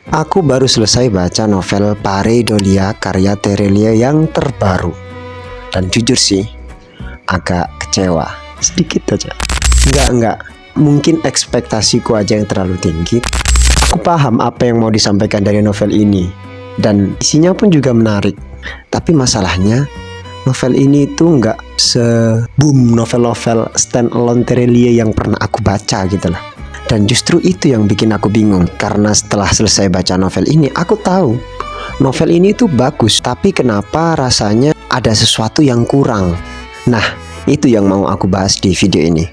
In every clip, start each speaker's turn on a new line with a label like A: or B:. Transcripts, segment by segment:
A: Aku baru selesai baca novel Pareidolia karya Terelia yang terbaru. Dan jujur sih, agak kecewa. Sedikit aja. Enggak. Mungkin ekspektasiku aja yang terlalu tinggi. Aku paham apa yang mau disampaikan dari novel ini. Dan isinya pun juga menarik. Tapi masalahnya, novel ini tuh enggak se-boom novel-novel standalone Terelia yang pernah aku baca gitu lah. Dan justru itu yang bikin aku bingung. Karena setelah selesai baca novel ini, aku tahu novel ini tuh bagus, tapi kenapa rasanya ada sesuatu yang kurang. Nah, itu yang mau aku bahas di video ini.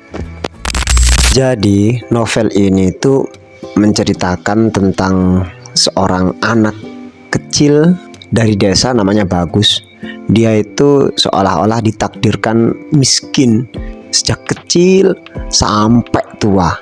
A: Jadi, novel ini tuh menceritakan tentang seorang anak kecil dari desa namanya Bagus. Dia itu seolah-olah ditakdirkan miskin sejak kecil sampai tua.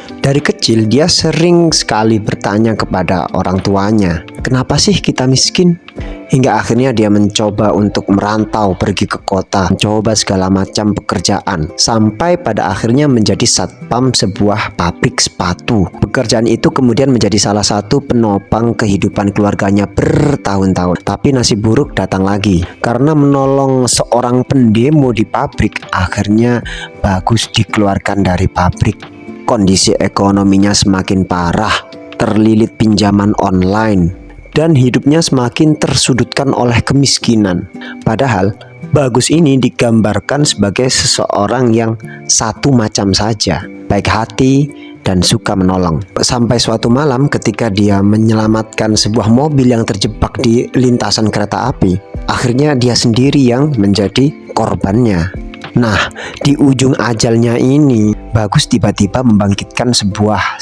A: Dari kecil dia sering sekali bertanya kepada orang tuanya, kenapa sih kita miskin? Hingga akhirnya dia mencoba untuk merantau pergi ke kota, mencoba segala macam pekerjaan, sampai pada akhirnya menjadi satpam sebuah pabrik sepatu. Pekerjaan itu kemudian menjadi salah satu penopang kehidupan keluarganya bertahun-tahun. Tapi nasib buruk datang lagi, karena menolong seorang pendemo di pabrik, akhirnya Bagus dikeluarkan dari pabrik. Kondisi ekonominya semakin parah, terlilit pinjaman online, dan hidupnya semakin tersudutkan oleh kemiskinan. Padahal Bagus ini digambarkan sebagai seseorang yang satu macam saja, baik hati dan suka menolong. Sampai suatu malam ketika dia menyelamatkan sebuah mobil yang terjebak di lintasan kereta api, akhirnya dia sendiri yang menjadi korbannya. Nah, di ujung ajalnya ini, Bagus tiba-tiba membangkitkan sebuah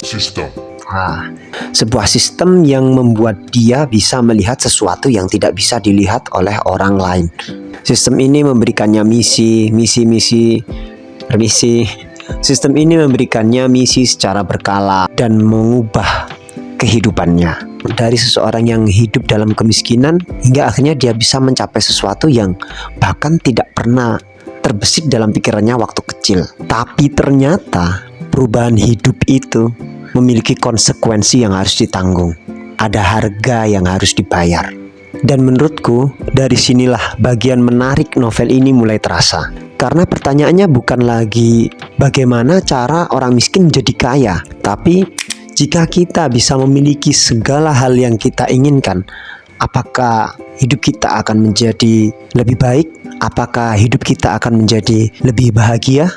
A: sistem yang membuat dia bisa melihat sesuatu yang tidak bisa dilihat oleh orang lain. Sistem ini memberikannya misi. Sistem ini memberikannya misi secara berkala dan mengubah kehidupannya. Dari seseorang yang hidup dalam kemiskinan hingga akhirnya dia bisa mencapai sesuatu yang bahkan tidak pernah terbesit dalam pikirannya waktu kecil. Tapi ternyata perubahan hidup itu memiliki konsekuensi yang harus ditanggung. Ada harga yang harus dibayar. Dan menurutku dari sinilah bagian menarik novel ini mulai terasa. Karena pertanyaannya bukan lagi bagaimana cara orang miskin menjadi kaya, tapi jika kita bisa memiliki segala hal yang kita inginkan, apakah hidup kita akan menjadi lebih baik? Apakah hidup kita akan menjadi lebih bahagia?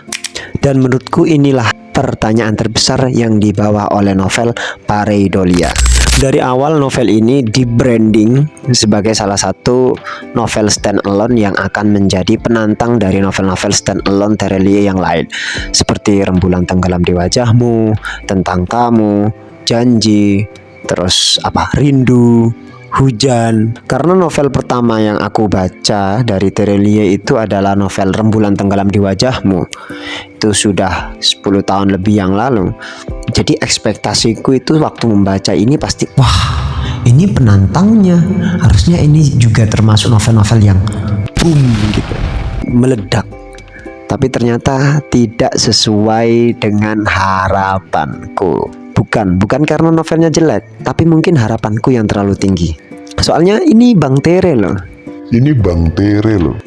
A: Dan menurutku inilah pertanyaan terbesar yang dibawa oleh novel Pareidolia. Dari awal novel ini di-branding sebagai salah satu novel standalone yang akan menjadi penantang dari novel-novel standalone Terelia yang lain, seperti Rembulan Tenggelam di Wajahmu, Tentang Kamu, Janji, terus Rindu, Hujan. Karena novel pertama yang aku baca dari Terelia itu adalah novel Rembulan Tenggelam di Wajahmu. Itu sudah 10 tahun lebih yang lalu. Jadi ekspektasiku itu waktu membaca ini pasti, wah, ini penantangnya. Harusnya ini juga termasuk novel-novel yang boom gitu, meledak. Tapi ternyata tidak sesuai dengan harapanku. Bukan karena novelnya jelek, tapi mungkin harapanku yang terlalu tinggi. Soalnya ini Bang Tere loh.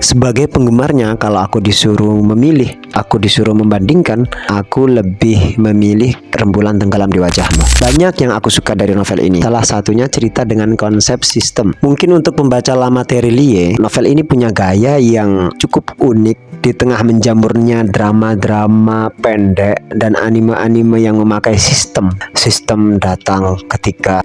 A: Sebagai penggemarnya, kalau aku disuruh memilih, aku disuruh membandingkan, aku lebih memilih Rembulan Tenggelam di Wajahmu. Banyak yang aku suka dari novel ini. Salah satunya cerita dengan konsep sistem. Mungkin untuk pembaca lama Terelie, novel ini punya gaya yang cukup unik. Di tengah menjamurnya drama-drama pendek dan anime-anime yang memakai sistem datang ketika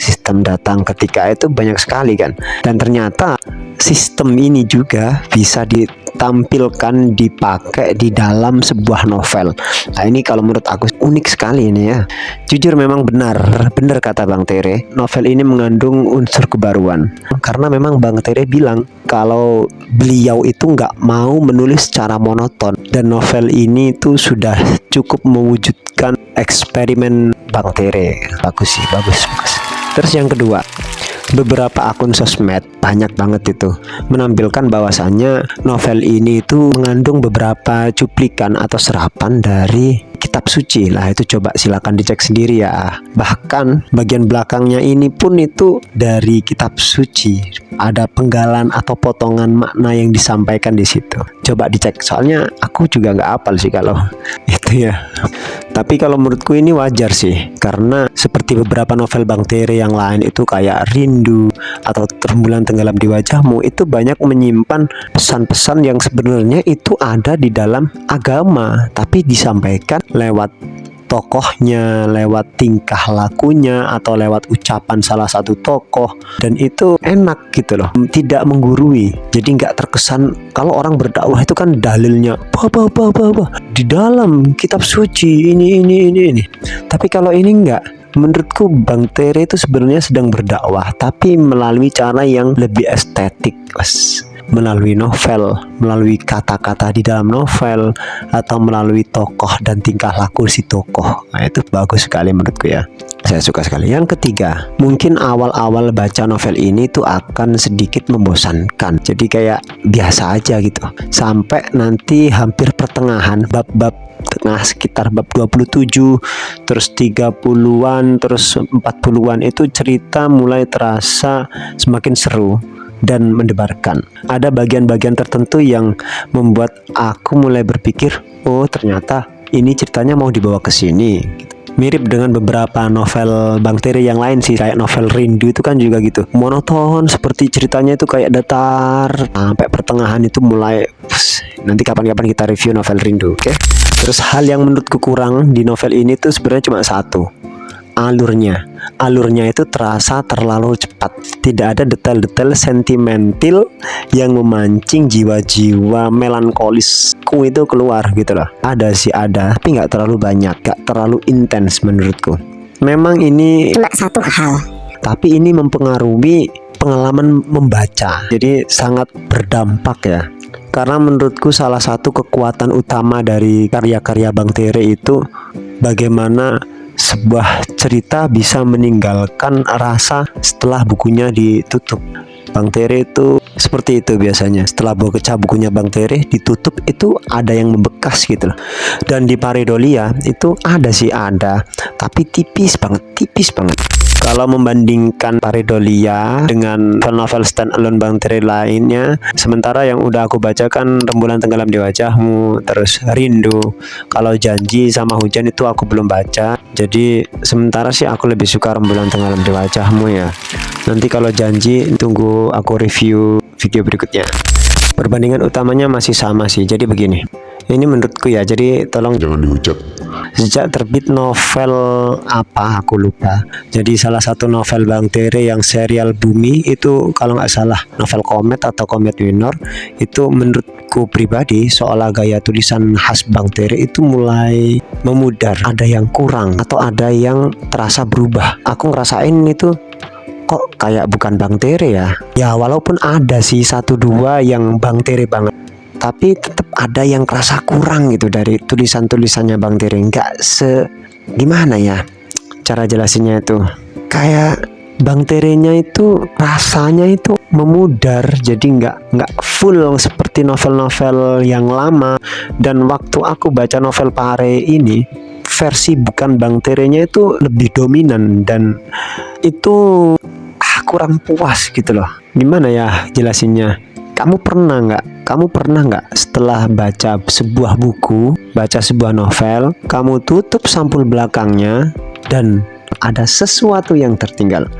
A: itu banyak sekali kan. Dan ternyata sistem ini juga bisa ditampilkan, dipakai di dalam sebuah novel. Nah, ini kalau menurut aku unik sekali ini ya. Jujur memang benar kata Bang Tere, novel ini mengandung unsur kebaruan. Karena memang Bang Tere bilang kalau beliau itu nggak mau menulis secara monoton, dan novel ini tuh sudah cukup mewujudkan eksperimen Bang Tere. Bagus. Terus yang kedua, beberapa akun sosmed, banyak banget itu, menampilkan bahwasannya novel ini itu mengandung beberapa cuplikan atau serapan dari kitab suci lah. Itu coba silakan dicek sendiri ya. Bahkan bagian belakangnya ini pun itu dari kitab suci, ada penggalan atau potongan makna yang disampaikan di situ. Coba dicek, soalnya aku juga nggak hafal sih kalau itu ya. Tapi kalau menurutku ini wajar sih, karena seperti beberapa novel Bang Tere yang lain itu kayak Rindu atau Rembulan Tenggelam di Wajahmu, itu banyak menyimpan pesan-pesan yang sebenarnya itu ada di dalam agama, tapi disampaikan lewat tokohnya, lewat tingkah lakunya, atau lewat ucapan salah satu tokoh, dan itu enak gitu loh, tidak menggurui. Jadi nggak terkesan kalau orang berdakwah itu kan dalilnya di dalam kitab suci ini. Tapi kalau ini nggak. Menurutku Bang Tere itu sebenarnya sedang berdakwah, tapi melalui cara yang lebih estetik, melalui novel, melalui kata-kata di dalam novel, atau melalui tokoh dan tingkah laku si tokoh. Nah, itu bagus sekali menurutku ya. Saya suka sekali. Yang ketiga, mungkin awal-awal baca novel ini tuh akan sedikit membosankan. Jadi kayak biasa aja gitu. Sampai nanti hampir pertengahan bab-bab tengah sekitar bab 27 terus 30-an terus 40-an itu cerita mulai terasa semakin seru dan mendebarkan. Ada bagian-bagian tertentu yang membuat aku mulai berpikir, oh ternyata ini ceritanya mau dibawa ke sini. Mirip dengan beberapa novel Bang Tere yang lain sih, kayak novel Rindu itu kan juga gitu, monoton, seperti ceritanya itu kayak datar. Sampai pertengahan itu mulai, nanti kapan-kapan kita review novel Rindu, oke? Terus hal yang menurutku kurang di novel ini tuh sebenarnya cuma satu, alurnya itu terasa terlalu cepat. Tidak ada detail-detail sentimental yang memancing jiwa-jiwa melankolisku itu keluar gitu loh. Ada sih, ada, tapi nggak terlalu banyak, nggak terlalu intens menurutku. Memang ini
B: cuma satu hal,
A: tapi ini mempengaruhi pengalaman membaca, jadi sangat berdampak ya. Karena menurutku salah satu kekuatan utama dari karya-karya Bang Tere itu bagaimana sebuah cerita bisa meninggalkan rasa setelah bukunya ditutup. Bang Tere itu seperti itu biasanya. Setelah baca bukunya Bang Tere ditutup itu ada yang membekas gitu loh. Dan di Pareidolia itu ada sih, ada, tapi tipis banget. Kalau membandingkan Pareidolia dengan novel standalone Bang Tere lainnya, sementara yang udah aku bacakan Rembulan Tenggelam di Wajahmu, terus Rindu. Kalau Janji sama Hujan itu aku belum baca. Jadi sementara sih aku lebih suka Rembulan Tenggelam di Wajahmu ya. Nanti kalau Janji tunggu aku review video berikutnya. Perbandingan utamanya masih sama sih. Jadi begini. Ini menurutku ya, jadi tolong
C: jangan dihujat.
A: Sejak terbit novel apa aku lupa, jadi salah satu novel Bang Tere yang serial Bumi itu kalau nggak salah novel Komet atau Komet Winor, itu menurutku pribadi seolah gaya tulisan khas Bang Tere itu mulai memudar, ada yang kurang atau ada yang terasa berubah. Aku ngerasain itu kok kayak bukan Bang Tere ya. Ya walaupun ada sih satu dua yang Bang Tere banget, tapi tetap ada yang kerasa kurang gitu dari tulisan-tulisannya Bang Tere. Nggak gimana ya cara jelasinnya itu, kayak Bang Terenya itu rasanya itu memudar, jadi nggak full seperti novel-novel yang lama. Dan waktu aku baca novel Pare ini, versi bukan Bang Terenya itu lebih dominan, dan itu kurang puas gitu loh. Gimana ya jelasinnya? Kamu pernah nggak setelah baca sebuah buku, baca sebuah novel, kamu tutup sampul belakangnya dan ada sesuatu yang tertinggal,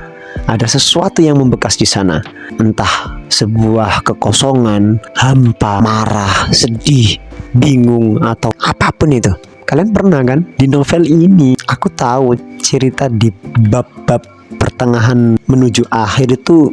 A: ada sesuatu yang membekas di sana, entah sebuah kekosongan, hampa, marah, sedih, bingung, atau apapun itu. Kalian pernah kan? Di novel ini aku tahu cerita di bab-bab pertengahan menuju akhir itu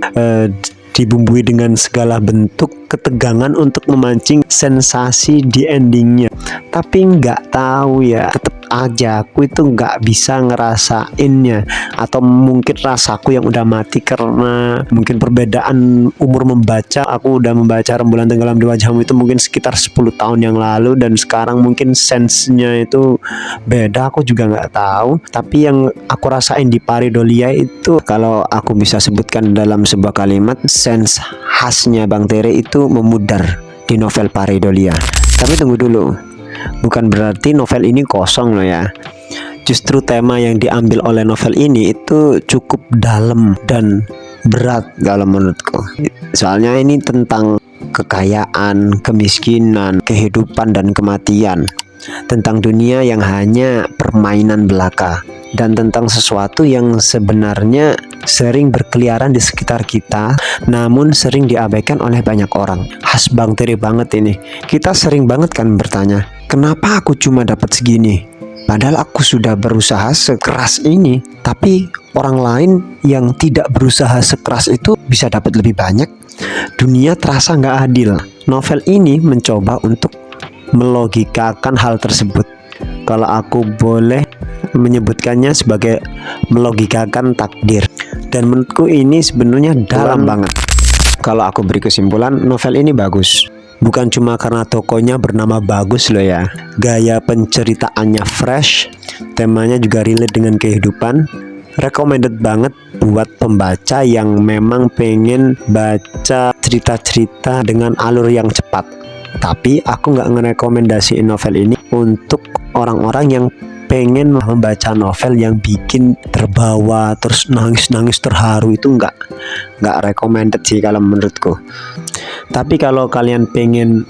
A: dibumbui dengan segala bentuk ketegangan untuk memancing sensasi di endingnya. Tapi nggak tahu ya, tetap aja, aku itu nggak bisa ngerasainnya, atau mungkin rasaku yang udah mati karena mungkin perbedaan umur membaca. Aku udah membaca Rembulan Tenggelam di Wajahmu itu mungkin sekitar 10 tahun yang lalu, dan sekarang mungkin sense-nya itu beda, aku juga nggak tahu. Tapi yang aku rasain di Pareidolia itu, kalau aku bisa sebutkan dalam sebuah kalimat, sense khasnya Bang Tere itu memudar di novel Pareidolia. Tapi tunggu dulu, bukan berarti novel ini kosong loh ya. Justru tema yang diambil oleh novel ini itu cukup dalam dan berat kalau menurutku. Soalnya ini tentang kekayaan, kemiskinan, kehidupan dan kematian. Tentang dunia yang hanya permainan belaka, dan tentang sesuatu yang sebenarnya sering berkeliaran di sekitar kita, namun sering diabaikan oleh banyak orang. Khas Bang Tere banget ini. Kita sering banget kan bertanya, kenapa aku cuma dapat segini? Padahal aku sudah berusaha sekeras ini, tapi orang lain yang tidak berusaha sekeras itu bisa dapat lebih banyak. Dunia terasa nggak adil. Novel ini mencoba untuk melogikakan hal tersebut. Kalau aku boleh menyebutkannya sebagai melogikakan takdir. Dan menurutku ini sebenarnya dalam banget. Kalau aku beri kesimpulan, novel ini bagus. Bukan cuma karena tokonya bernama bagus loh ya. Gaya penceritaannya fresh, temanya juga relate dengan kehidupan. Recommended banget buat pembaca yang memang pengen baca cerita-cerita dengan alur yang cepat. Tapi aku nggak ngerekomendasiin novel ini untuk orang-orang yang pengen membaca novel yang bikin terbawa terus nangis-nangis terharu. Itu nggak recommended sih kalau menurutku. Tapi kalau kalian pengen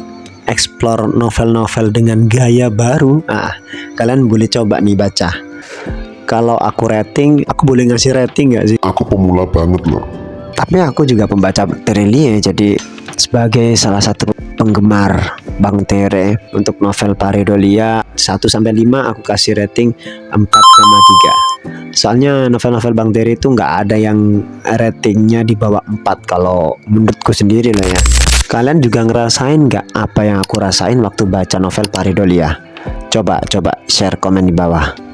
A: explore novel-novel dengan gaya baru, kalian boleh coba nih baca. Kalau aku rating, aku boleh ngasih rating nggak sih?
B: Aku pemula banget loh.
A: Tapi aku juga pembaca Terelie, jadi sebagai salah satu penggemar Bang Tere, untuk novel Pareidolia 1-5 aku kasih rating 4,3. Soalnya novel-novel Bang Tere itu nggak ada yang ratingnya di bawah 4 kalau menurutku sendiri lah ya. Kalian juga ngerasain nggak apa yang aku rasain waktu baca novel Pareidolia? Coba share komen di bawah.